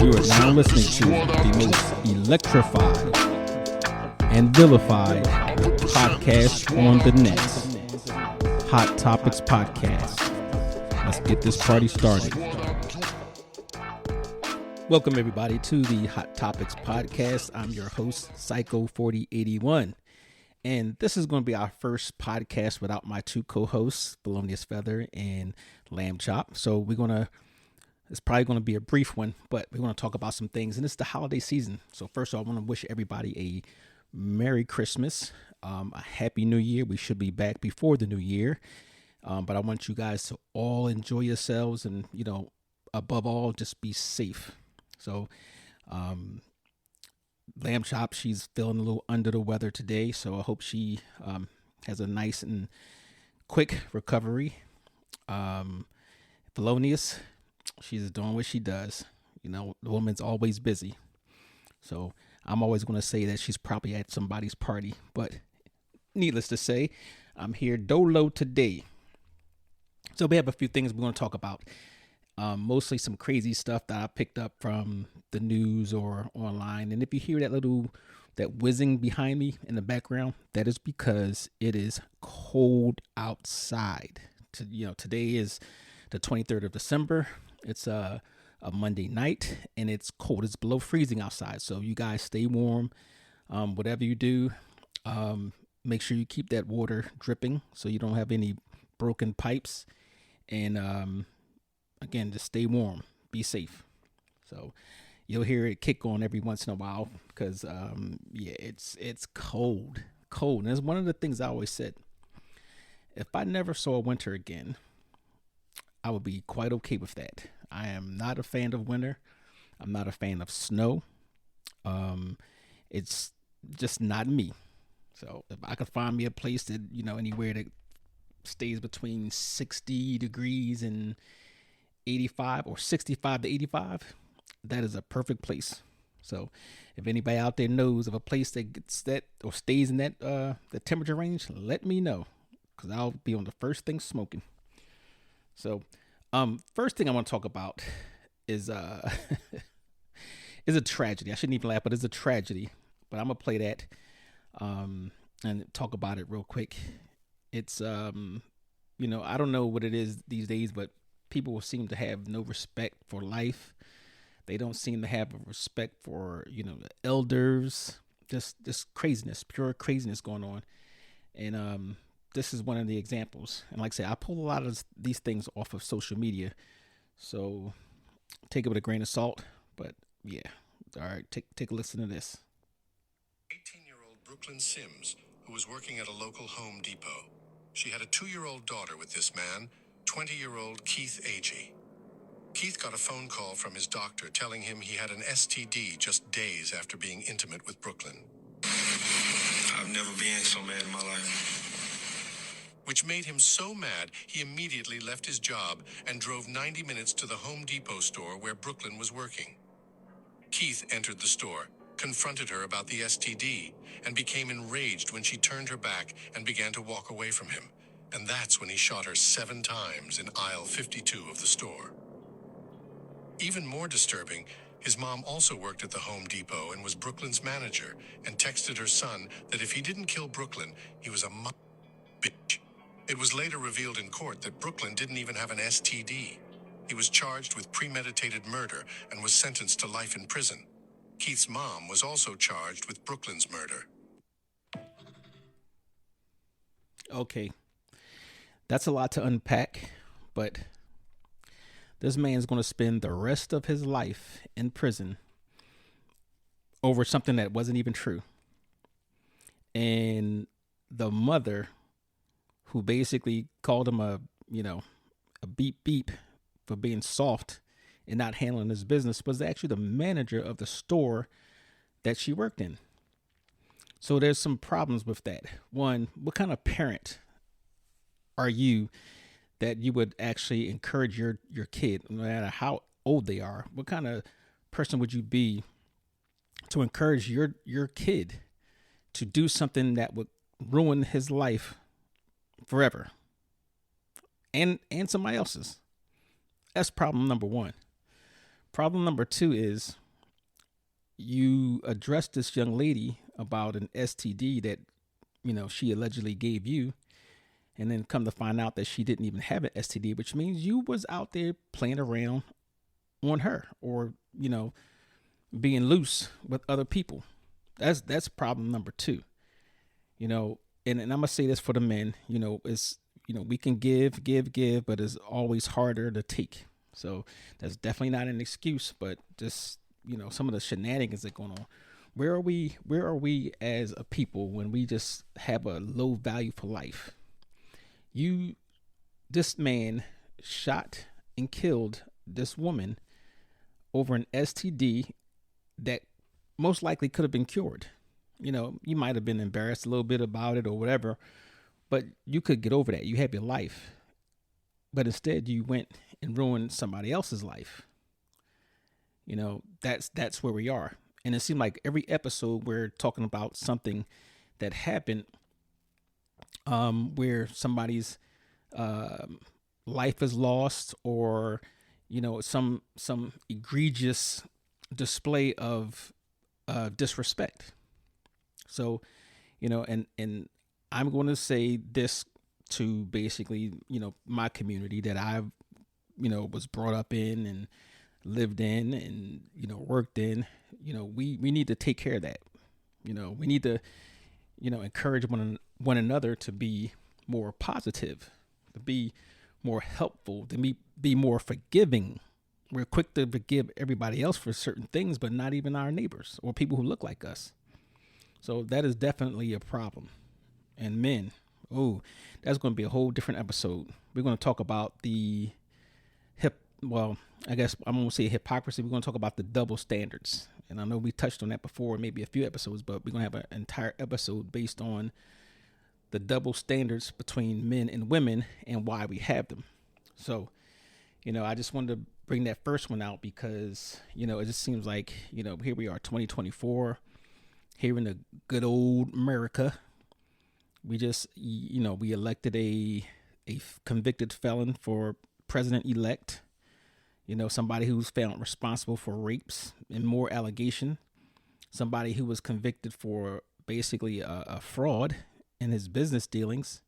You are now listening to the most electrified and vilified podcast on the net, Hot Topics Podcast. Let's get this party started. Welcome everybody to the Hot Topics Podcast. I'm your host, Psycho4081. And this is going to be our first podcast without my two co-hosts, Bologna's Feather and Lamb Chop. So it's probably going to be a brief one, but we're going to talk about some things. And it's the holiday season. So first of all, I want to wish everybody a Merry Christmas, a Happy New Year. We should be back before the new year. But I want you guys to all enjoy yourselves and, above all, just be safe. So, Lamb Chop, she's feeling a little under the weather today. So I hope she has a nice and quick recovery. Polonius, she's doing what she does. The woman's always busy. So I'm always going to say that she's probably at somebody's party. But needless to say, I'm here dolo today. So we have a few things we're going to talk about. Mostly some crazy stuff that I picked up from the news or online. And if you hear that whizzing behind me in the background, that is because it is cold outside. Today is the 23rd of December. It's a Monday night and it's cold. It's below freezing outside. So you guys stay warm. Whatever you do, make sure you keep that water dripping so you don't have any broken pipes. And again, just stay warm, be safe. So you'll hear it kick on every once in a while because, it's cold. And it's one of the things I always said. If I never saw winter again, I would be quite okay with that. I am not a fan of winter. I'm not a fan of snow. It's just not me. So if I could find me a place that, anywhere that stays between 60 degrees and 85 or 65 to 85, that is a perfect place. So if anybody out there knows of a place that gets that or stays in that the temperature range, let me know because I'll be on the first thing smoking. So first thing I want to talk about is is a tragedy. I shouldn't even laugh, but it's a tragedy. But I'm gonna play that and talk about it real quick. It's I don't know what it is these days, but people seem to have no respect for life. They don't seem to have a respect for, the elders. Just craziness, pure craziness going on. And this is one of the examples. And like I said, I pull a lot of these things off of social media. So take it with a grain of salt. But yeah, all right, take a listen to this. 18-year-old Brooklyn Sims, who was working at a local Home Depot. She had a 2-year-old daughter with this man, 20-year-old Keith Agee. Keith got a phone call from his doctor telling him he had an STD just days after being intimate with Brooklyn. I've never been so mad in my life. Which made him so mad, he immediately left his job and drove 90 minutes to the Home Depot store where Brooklyn was working. Keith entered the store, confronted her about the STD, and became enraged when she turned her back and began to walk away from him. And that's when he shot her 7 times in aisle 52 of the store. Even more disturbing, his mom also worked at the Home Depot and was Brooklyn's manager and texted her son that if he didn't kill Brooklyn, he was a bitch. It was later revealed in court that Brooklyn didn't even have an STD. He was charged with premeditated murder and was sentenced to life in prison. Keith's mom was also charged with Brooklyn's murder. Okay. That's a lot to unpack, but this man's going to spend the rest of his life in prison over something that wasn't even true. And the mother, who basically called him a beep beep for being soft and not handling his business, was actually the manager of the store that she worked in. So there's some problems with that. One, what kind of parent are you that you would actually encourage your kid, no matter how old they are? What kind of person would you be to encourage your kid to do something that would ruin his life forever and somebody else's? That's problem number one. Problem number two is you addressed this young lady about an STD that, she allegedly gave you, and then come to find out that she didn't even have an STD, which means you was out there playing around on her, or, being loose with other people. That's problem number two. And I'm gonna say this for the men, it's, we can give, but it's always harder to take. So that's definitely not an excuse, but just, some of the shenanigans that are going on. Where are we as a people when we just have a low value for life? This man shot and killed this woman over an STD that most likely could have been cured. You might have been embarrassed a little bit about it or whatever, but you could get over that. You have your life. But instead you went and ruined somebody else's life. That's where we are. And it seemed like every episode we're talking about something that happened, where somebody's life is lost, or some egregious display of disrespect. So, and I'm going to say this to basically, my community that I've, was brought up in and lived in and, worked in. We need to take care of that. We need to, encourage one another to be more positive, to be more helpful, to be more forgiving. We're quick to forgive everybody else for certain things, but not even our neighbors or people who look like us. So that is definitely a problem. And men, that's going to be a whole different episode. We're going to talk about I guess I'm going to say hypocrisy. We're going to talk about the double standards. And I know we touched on that before, maybe a few episodes, but we're going to have an entire episode based on the double standards between men and women and why we have them. So, I just wanted to bring that first one out because, it just seems like, here we are, 2024, here in the good old America. We just, we elected a convicted felon for president-elect, somebody who's found responsible for rapes and more allegation, somebody who was convicted for basically a fraud in his business dealings.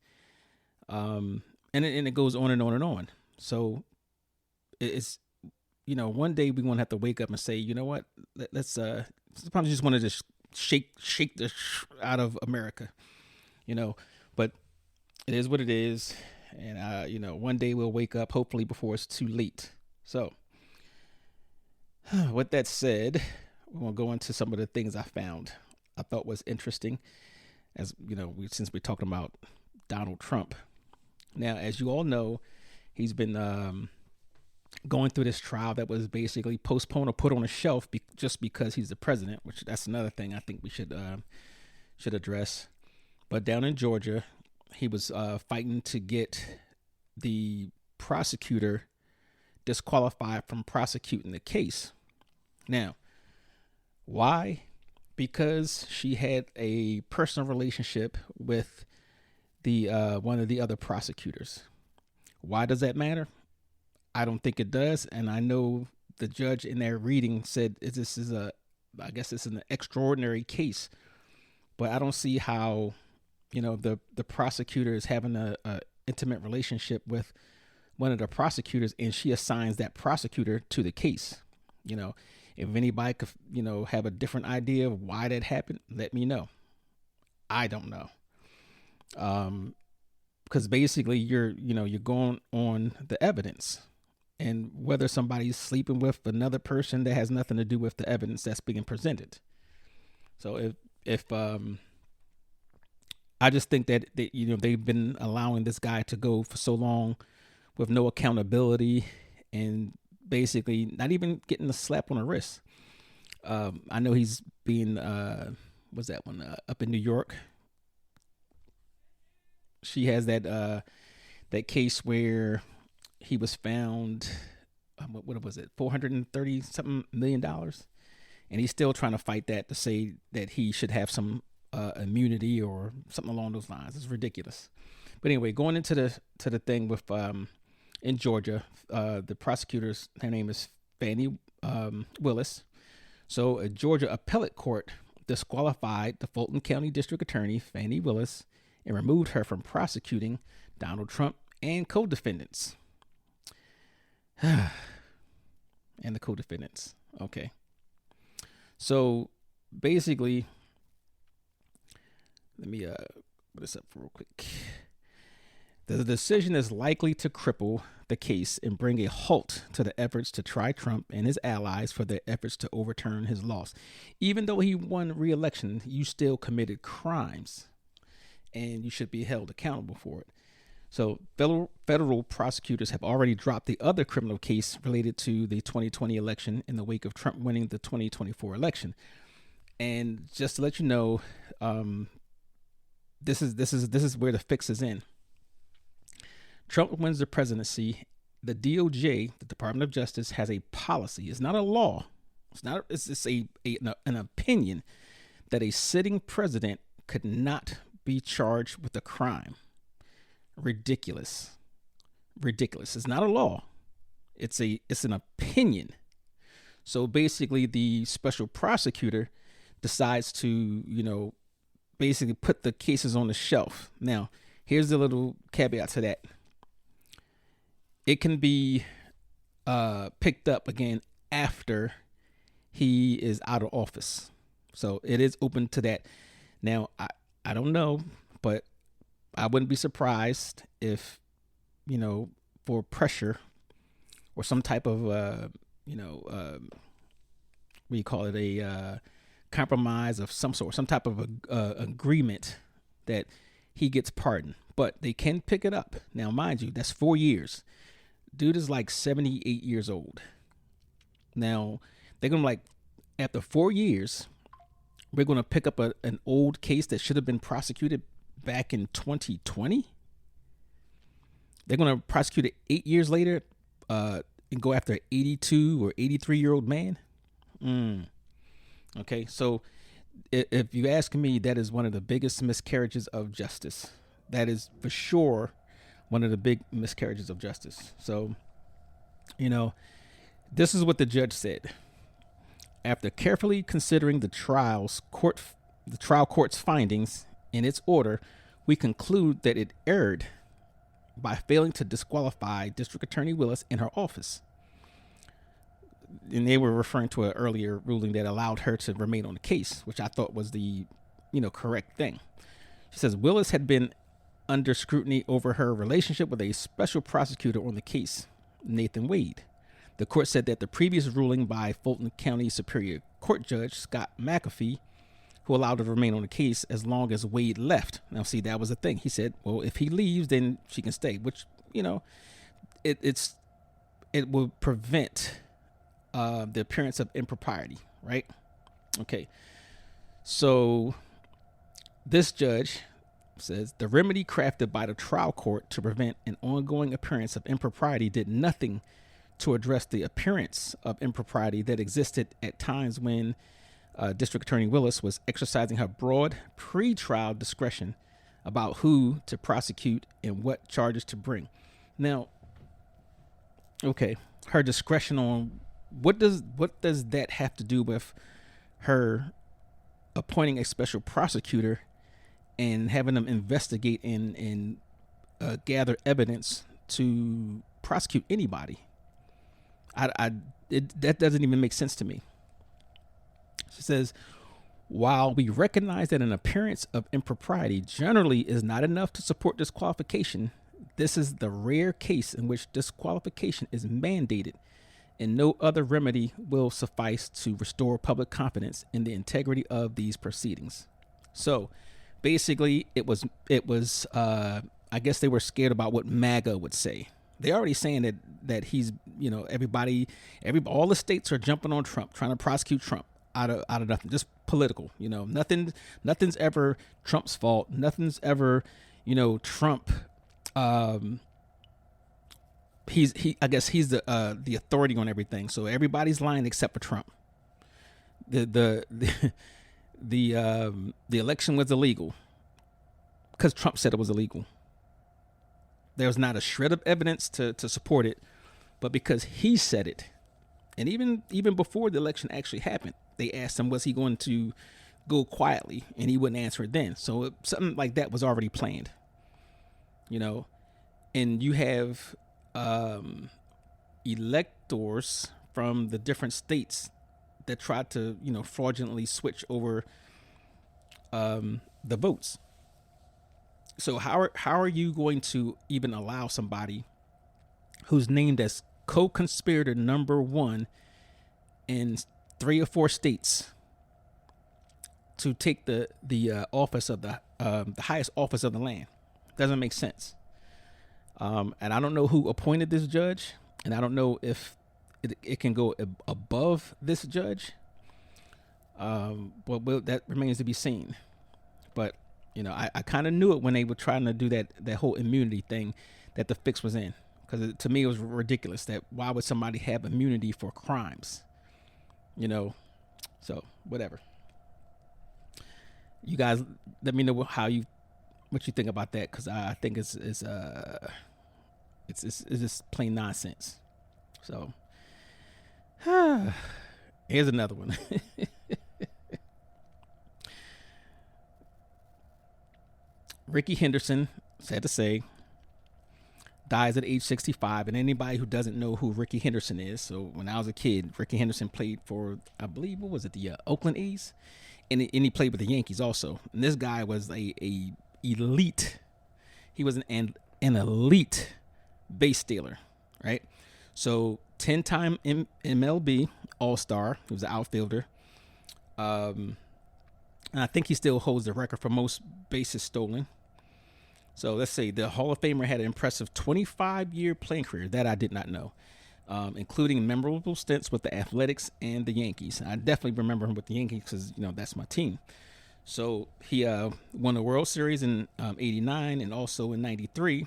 And it goes on and on and on. So it's, one day we're going to have to wake up and say, you know what, let's, sometimes you just want to just shake the out of America, but it is what it is. And, one day we'll wake up, hopefully before it's too late. So with that said, we're going to go into some of the things I found I thought was interesting, as since we're talking about Donald Trump. Now, as you all know, he's been going through this trial that was basically postponed or put on a shelf just because he's the president, which that's another thing I think we should address. But down in Georgia, he was fighting to get the prosecutor disqualified from prosecuting the case. Now, why? Because she had a personal relationship with the one of the other prosecutors. Why does that matter? I don't think it does, and I know the judge in their reading said I guess it's an extraordinary case, but I don't see how, the prosecutor is having a intimate relationship with one of the prosecutors, and she assigns that prosecutor to the case. If anybody could, have a different idea of why that happened, let me know. I don't know. Because basically you're going on the evidence, and whether somebody's sleeping with another person, that has nothing to do with the evidence that's being presented. So if I just think that they've been allowing this guy to go for so long with no accountability and basically not even getting a slap on the wrist. I know he's being what's that one up in New York. She has that case where he was found, what was it, $430 something million, and he's still trying to fight that to say that he should have some immunity or something along those lines. It's ridiculous. But anyway, going into the thing with in Georgia, the prosecutor's, her name is Fannie Willis. So a Georgia appellate court disqualified the Fulton County District Attorney, Fannie Willis, and removed her from prosecuting Donald Trump and co-defendants. And the co-defendants. Okay. So basically, let me put this up real quick. The decision is likely to cripple the case and bring a halt to the efforts to try Trump and his allies for their efforts to overturn his loss. Even though he won re-election, you still committed crimes, and you should be held accountable for it. So federal prosecutors have already dropped the other criminal case related to the 2020 election in the wake of Trump winning the 2024 election. And just to let you know, this is where the fix is in. Trump wins the presidency. The DOJ, the Department of Justice, has a policy. It's not a law. It's an opinion that a sitting president could not be charged with a crime. Ridiculous. It's not a law. It's an opinion. So basically, the special prosecutor decides to, basically put the cases on the shelf. Now, here's the little caveat to that. It can be picked up again after he is out of office. So it is open to that. Now, I don't know, but I wouldn't be surprised if, for pressure or some type of, what do you call it, a compromise of some sort, some type of agreement that he gets pardoned. But they can pick it up. Now, mind you, that's 4 years. Dude is like 78 years old. Now, they're going to after 4 years, we're going to pick up an old case that should have been prosecuted back in 2020. They're going to prosecute it 8 years later and go after an 82 or 83-year-old man. Okay, so if you ask me, that is one of the biggest miscarriages of justice. That is for sure one of the big miscarriages of justice. So, this is what the judge said. After carefully considering the trial court's findings in its order, we conclude that it erred by failing to disqualify District Attorney Willis in her office. And they were referring to an earlier ruling that allowed her to remain on the case, which I thought was the, correct thing. She says Willis had been under scrutiny over her relationship with a special prosecutor on the case, Nathan Wade. The court said that the previous ruling by Fulton County Superior Court Judge Scott McAfee, who allowed her to remain on the case as long as Wade left. Now, see, that was the thing. He said, well, if he leaves, then she can stay, which, it will prevent the appearance of impropriety, right? Okay. So this judge says the remedy crafted by the trial court to prevent an ongoing appearance of impropriety did nothing to address the appearance of impropriety that existed at times when District Attorney Willis was exercising her broad pre-trial discretion about who to prosecute and what charges to bring. Now, okay, her discretion on what does that have to do with her appointing a special prosecutor and having them investigate and gather evidence to prosecute anybody? That doesn't even make sense to me. She says, while we recognize that an appearance of impropriety generally is not enough to support disqualification, this is the rare case in which disqualification is mandated, and no other remedy will suffice to restore public confidence in the integrity of these proceedings. So basically, it was I guess they were scared about what MAGA would say. They're already saying that he's, all the states are jumping on Trump, trying to prosecute Trump out of nothing, just political. Nothing's ever Trump's fault. Nothing's ever, Trump. I guess he's the authority on everything. So everybody's lying except for Trump. The election was illegal because Trump said it was illegal. There's not a shred of evidence to support it, but because he said it, And even before the election actually happened, they asked him, was he going to go quietly, and he wouldn't answer it then. So something like that was already planned, you know. And you have electors from the different states that tried to, fraudulently switch over the votes. So how are you going to even allow somebody who's named as co-conspirator number one in 3 or 4 states to take the office of the highest office of the land? Doesn't make sense. And I don't know who appointed this judge, and I don't know if it can go above this judge. But that remains to be seen. But I kind of knew it when they were trying to do that whole immunity thing, that the fix was in, because to me it was ridiculous. That why would somebody have immunity for crimes? So whatever. You guys, let me know what you think about that, because I think it's just plain nonsense. So here's another one. Ricky Henderson, sad to say, dies at age 65. And anybody who doesn't know who Ricky Henderson is, so when I was a kid, Ricky Henderson played for, I believe, what was it, the Oakland A's? And he played with the Yankees also. And this guy was a elite. He was an elite base stealer, right? So 10-time MLB All-Star. He was an outfielder. And I think he still holds the record for most bases stolen. So let's say the Hall of Famer had an impressive 25-year playing career that I did not know, including memorable stints with the Athletics and the Yankees. I definitely remember him with the Yankees because, that's my team. So he won the World Series in 89 and also in 93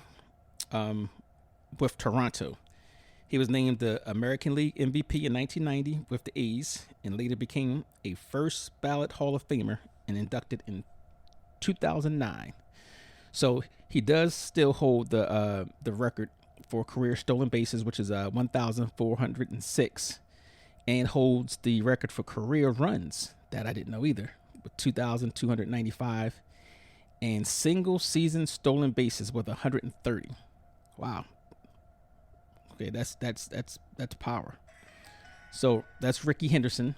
with Toronto. He was named the American League MVP in 1990 with the A's and later became a first ballot Hall of Famer and inducted in 2009. So he does still hold the record for career stolen bases, which is 1,406, and holds the record for career runs, that I didn't know either, with 2,295, and single season stolen bases with 130. Wow. Okay, that's power. So that's Ricky Henderson.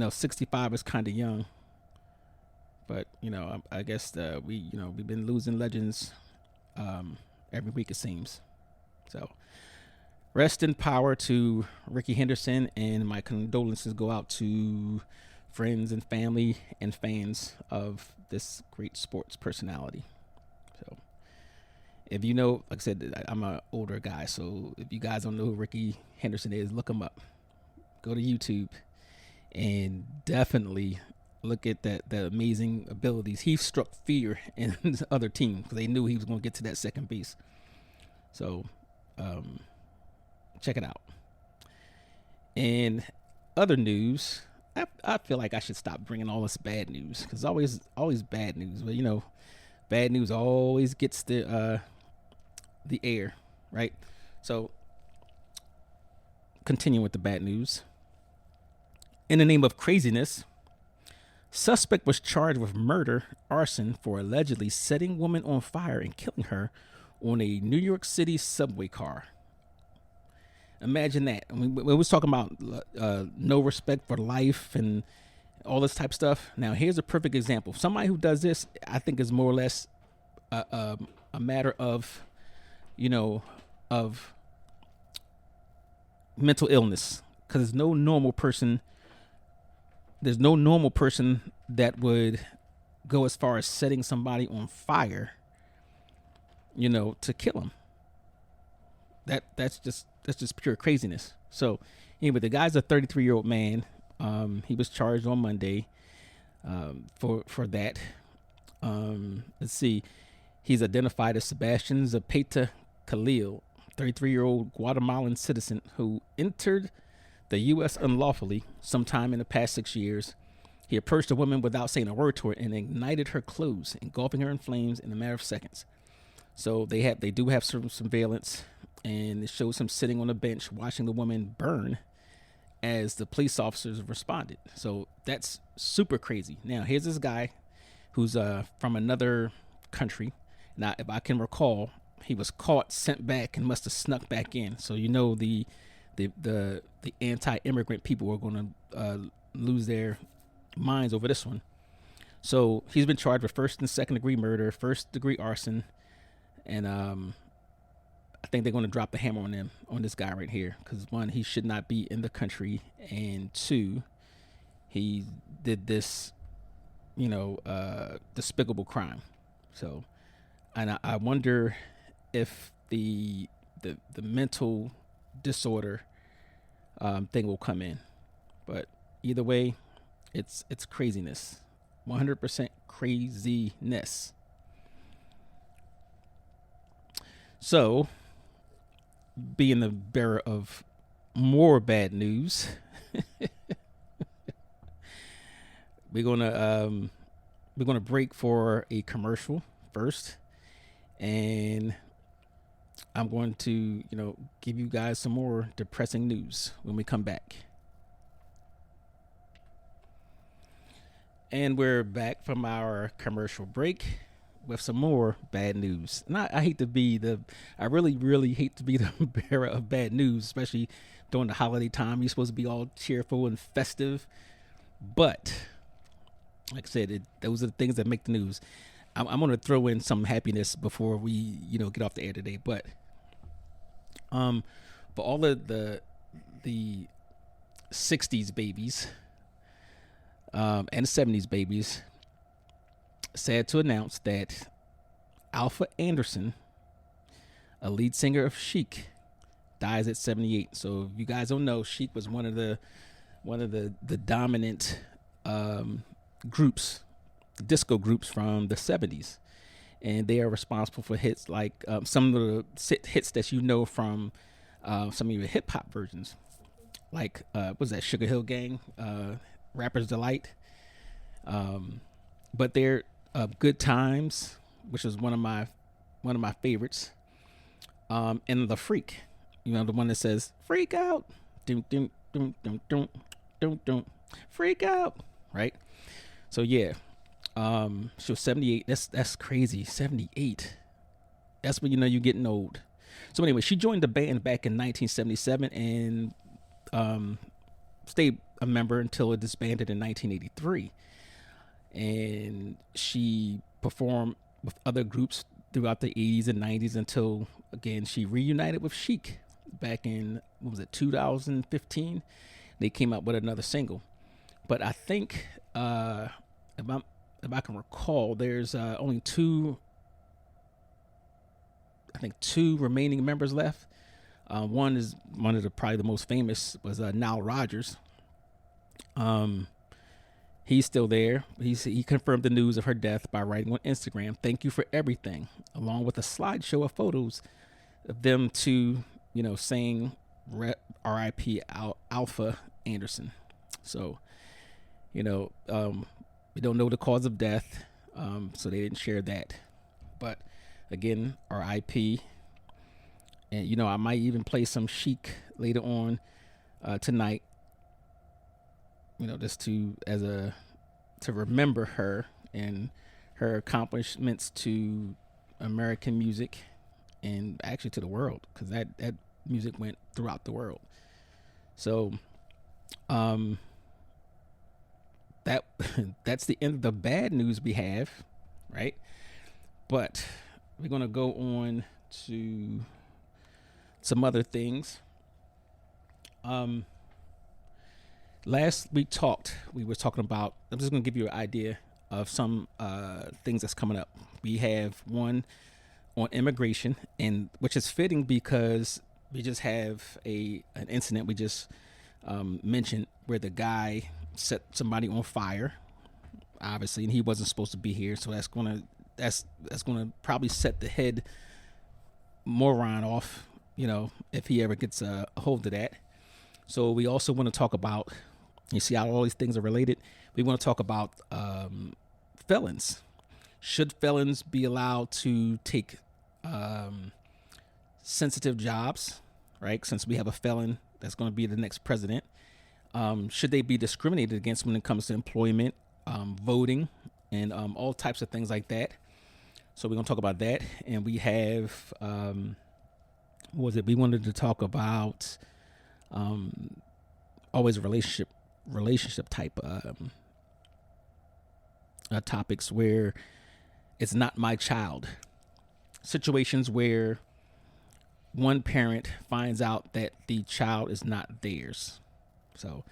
65 is kind of young. But, I guess we've been losing legends every week, it seems. So rest in power to Ricky Henderson, and my condolences go out to friends and family and fans of this great sports personality. So if like I said, I'm an older guy, so if you guys don't know who Ricky Henderson is, look him up. Go to YouTube and definitely look at the amazing abilities. He struck fear in the other team because they knew he was going to get to that second base. So check it out. And other news, I feel like I should stop bringing all this bad news, because always bad news. But bad news always gets the air, right? So continue with the bad news. In the name of craziness, suspect was charged with murder, arson for allegedly setting woman on fire and killing her on a New York City subway car. Imagine that. I mean, we was talking about no respect for life and all this type of stuff. Now, here's a perfect example. Somebody who does this, I think, is more or less a matter of, of mental illness, because there's no normal person that would go as far as setting somebody on fire, to kill them. That's just pure craziness. So anyway, the guy's a 33-year-old man. He was charged on Monday for that. Let's see. He's identified as Sebastian Zapata Khalil, 33-year-old Guatemalan citizen who entered the U.S. unlawfully sometime in the past 6 years. He approached a woman without saying a word to her and ignited her clothes, engulfing her in flames in a matter of seconds. So they do have some surveillance and it shows him sitting on a bench watching the woman burn as the police officers responded. So that's super crazy. Now here's this guy who's from another country. Now, if I can recall, he was caught, sent back, and must have snuck back in. So the anti-immigrant people are going to lose their minds over this one. So he's been charged with first and second degree murder, first degree arson, and I think they're going to drop the hammer on this guy right here, because one, he should not be in the country, and two, he did this, despicable crime. So, and I wonder if the mental disorder thing will come in, but either way, it's craziness, 100% craziness. So, being the bearer of more bad news, we're gonna break for a commercial first, and I'm going to give you guys some more depressing news when we come back. And we're back from our commercial break with some more bad news. And I really, really hate to be the bearer of bad news, especially during the holiday time. You're supposed to be all cheerful and festive. But, like I said, those are the things that make the news. I'm going to throw in some happiness before we, get off the air today. But, for all of the 60s babies, and the 70s babies, sad to announce that Alpha Anderson, a lead singer of Chic, dies at 78. So if you guys don't know, Chic was one of the dominant groups, disco groups from the 70s, and they are responsible for hits like some of the hits that from some of your hip hop versions, like what was that, Sugar Hill Gang, Rapper's Delight, but they're Good Times, which is one of my favorites, and The Freak, the one that says freak out, dum dum dum dum dum dum dum, freak out, right? So yeah, she was 78. That's crazy. 78. That's when you're getting old. So anyway, she joined the band back in 1977 and stayed a member until it disbanded in 1983. And she performed with other groups throughout the 80s and 90s until, again, she reunited with Chic back in, 2015. They came out with another single. But I think, if I can recall, there's only two remaining members left. One is one of probably the most famous was Nile Rodgers. He's still there. He confirmed the news of her death by writing on Instagram, "Thank you for everything," along with a slideshow of photos of them two, saying R.I.P. Alpha Anderson. So, we don't know the cause of death, so they didn't share that. But again, R.I.P. And I might even play some Chic later on tonight. Just to remember her and her accomplishments to American music and actually to the world, because that music went throughout the world. So, that's the end of the bad news we have, right? But we're gonna go on to some other things. Last we were talking about, I'm just going to give you an idea of some things that's coming up. We have one on immigration, and which is fitting because we just have an incident we just mentioned where the guy set somebody on fire, obviously, and he wasn't supposed to be here. So that's gonna probably set the head moron off, if he ever gets a hold of that. So we also want to talk about, you see how all these things are related? We want to talk about felons. Should felons be allowed to take sensitive jobs, right? Since we have a felon that's going to be the next president. Should they be discriminated against when it comes to employment, voting, and all types of things like that? So we're going to talk about that. And we have, what was it? We wanted to talk about always relationship type topics where it's not my child. Situations where one parent finds out that the child is not theirs. So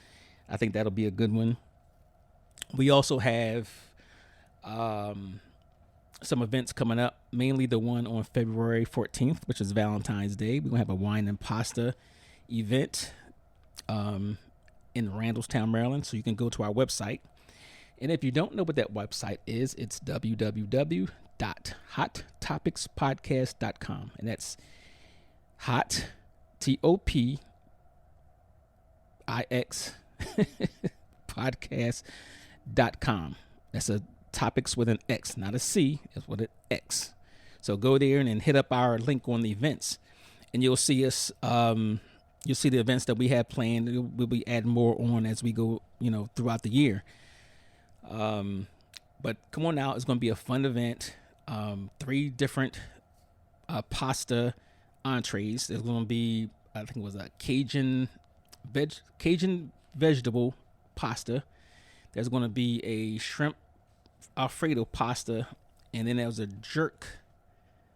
I think that'll be a good one. We also have some events coming up, mainly the one on February 14th, which is Valentine's Day. We're going to have a wine and pasta event in Randallstown, Maryland. So you can go to our website. And if you don't know what that website is, it's www.hottopicspodcast.com. And that's hot, TOPIX, podcast.com. That's a topics with an X, not a C. That's with an X. So go there and then hit up our link on the events, and you'll see us. You'll see the events that we have planned. We'll be adding more on as we go, throughout the year. But come on out. It's going to be a fun event. 3 different pasta entrees. There's going to be, I think it was a Cajun vegetable pasta. There's going to be a shrimp Alfredo pasta, and then there was a jerk.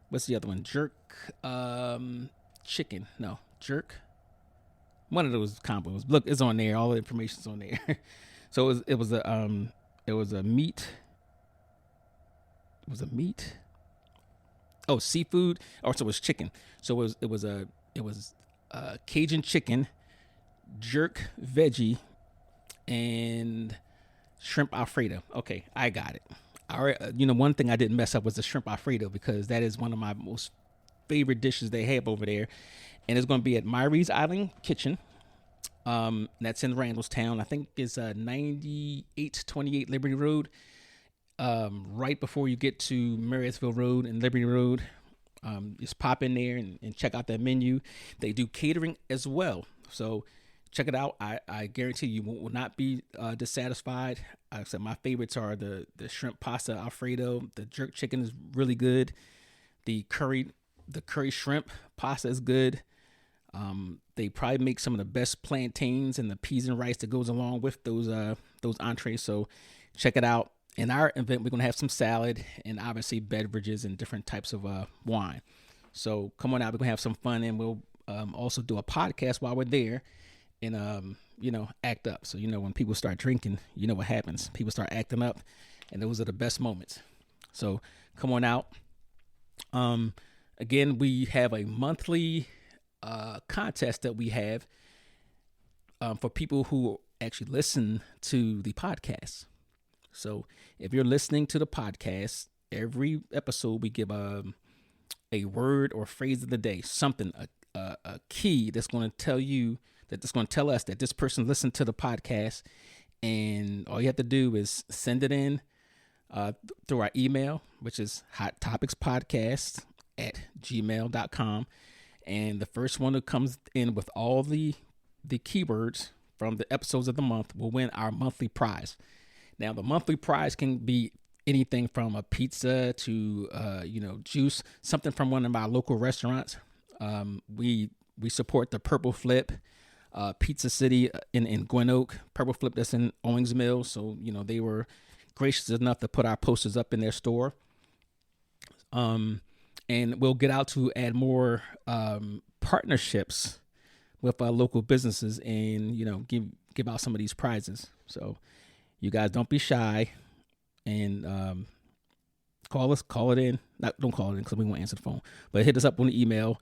What's the other one? Jerk chicken. No, jerk. One of those combos. Look, it's on there. All the information's on there. So it was a meat. It was a meat. Oh, seafood. Oh, so it was chicken. So it was Cajun chicken, jerk veggie, and shrimp Alfredo. Okay, I got it. All right. One thing I didn't mess up was the shrimp Alfredo, because that is one of my most favorite dishes they have over there. And it's going to be at Myrie's Island Kitchen. That's in Randallstown. I think it's 9828 Liberty Road. Right before you get to Marriottsville Road and Liberty Road. Just pop in there and check out that menu. They do catering as well. So check it out. I guarantee you will not be dissatisfied. Like I said, my favorites are the shrimp pasta Alfredo. The jerk chicken is really good. The curry shrimp pasta is good. They probably make some of the best plantains and the peas and rice that goes along with those entrees. So check it out. In our event, we're going to have some salad and obviously beverages and different types of wine. So come on out. We're going to have some fun, and we'll also do a podcast while we're there and, act up. So, when people start drinking, what happens. People start acting up, and those are the best moments. So come on out. Again, we have a monthly contest that we have for people who actually listen to the podcast. So if you're listening to the podcast, every episode we give a word or phrase of the day, something, a key that's going to tell you, that's going to tell us that this person listened to the podcast. And all you have to do is send it in through our email, which is hottopicspodcast@gmail.com. And the first one that comes in with all the keywords from the episodes of the month will win our monthly prize. Now, the monthly prize can be anything from a pizza to, juice, something from one of our local restaurants. We support the Purple Flip Pizza City in Gwen Oak, Purple Flip that's in Owings Mills. So, they were gracious enough to put our posters up in their store. And we'll get out to add more partnerships with our local businesses and, give out some of these prizes. So you guys don't be shy and call it in. Don't call it in because we won't answer the phone, but hit us up on the email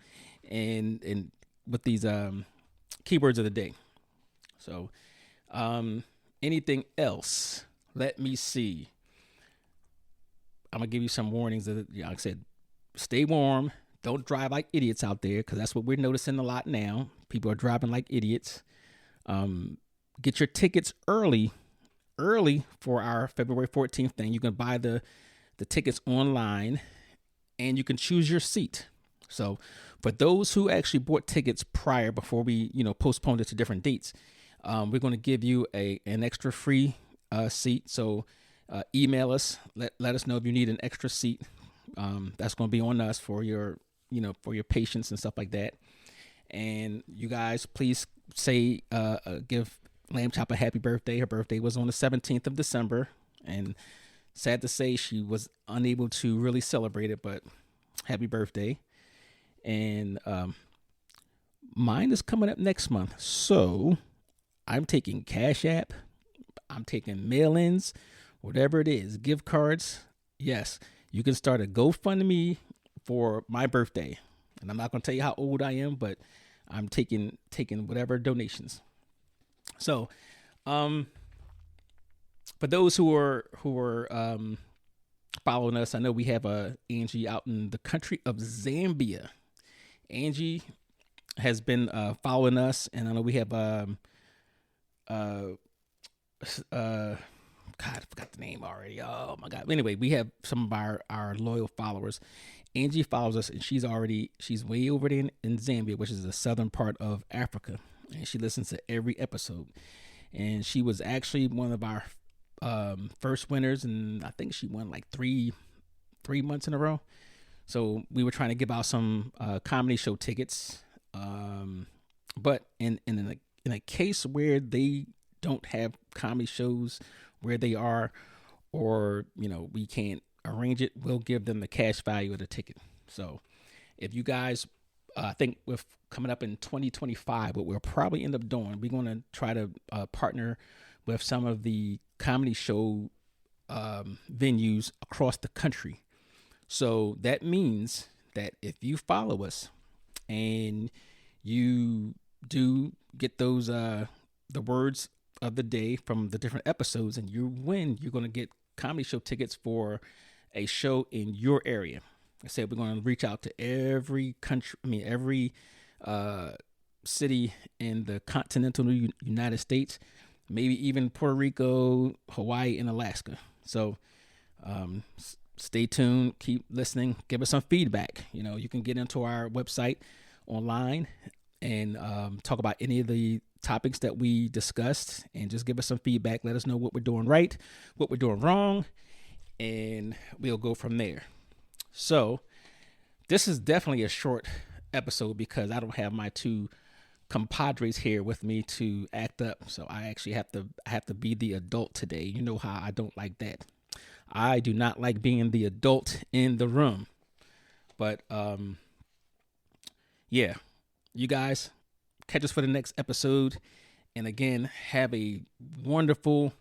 and with these keywords of the day. So anything else? Let me see. I'm going to give you some warnings that, like I said, stay warm. Don't drive like idiots out there, because that's what we're noticing a lot now. People are driving like idiots. Get your tickets early for our February 14th thing. You can buy the tickets online, and you can choose your seat. So for those who actually bought tickets prior, before we, postponed it to different dates, we're going to give you an extra free seat. So email us, let us know if you need an extra seat. That's going to be on us for your, for your patients and stuff like that. And you guys, please say, give Lamb Chop a happy birthday. Her birthday was on the 17th of December, and sad to say she was unable to really celebrate it, but happy birthday. And mine is coming up next month. So I'm taking Cash App. I'm taking mail-ins, whatever it is, gift cards. Yes, you can start a GoFundMe for my birthday. And I'm not going to tell you how old I am, but I'm taking whatever donations. So, for those who are following us, I know we have Angie out in the country of Zambia. Angie has been following us, and I know we have God, I forgot the name already. Oh my God. Anyway, we have some of our loyal followers. Angie follows us, and she's way over there in Zambia, which is the southern part of Africa. And she listens to every episode. And she was actually one of our first winners, and I think she won like three months in a row. So we were trying to give out some comedy show tickets. But in a case where they don't have comedy shows where they are, or we can't arrange it, we'll give them the cash value of the ticket. So if you guys, I think with coming up in 2025, what we'll probably end up doing, we're going to try to partner with some of the comedy show venues across the country. So that means that if you follow us and you do get those the words of the day from the different episodes, and you win, you're going to get comedy show tickets for a show in your area. I said we're going to reach out to every city in the continental United States, maybe even Puerto Rico, Hawaii, and Alaska. So stay tuned, keep listening, give us some feedback. You can get into our website online and talk about any of the topics that we discussed, and just give us some feedback. Let us know what we're doing right, what we're doing wrong, and we'll go from there. So this is definitely a short episode because I don't have my two compadres here with me to act up. So I actually have to be the adult today. You know how I don't like that. I do not like being the adult in the room. But yeah, you guys catch us for the next episode. And again, have a wonderful,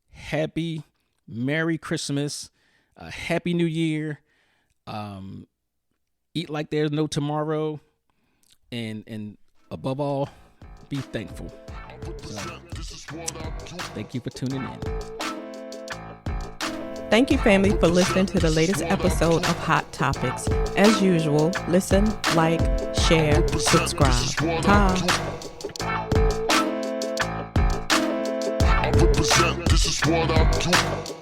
happy, Merry Christmas, Happy New Year. Eat like there's no tomorrow, and above all, be thankful. So, thank you for tuning in. Thank you, family, for listening to the latest episode of Hot Topics. As usual, listen, like, share, subscribe. This is what I do.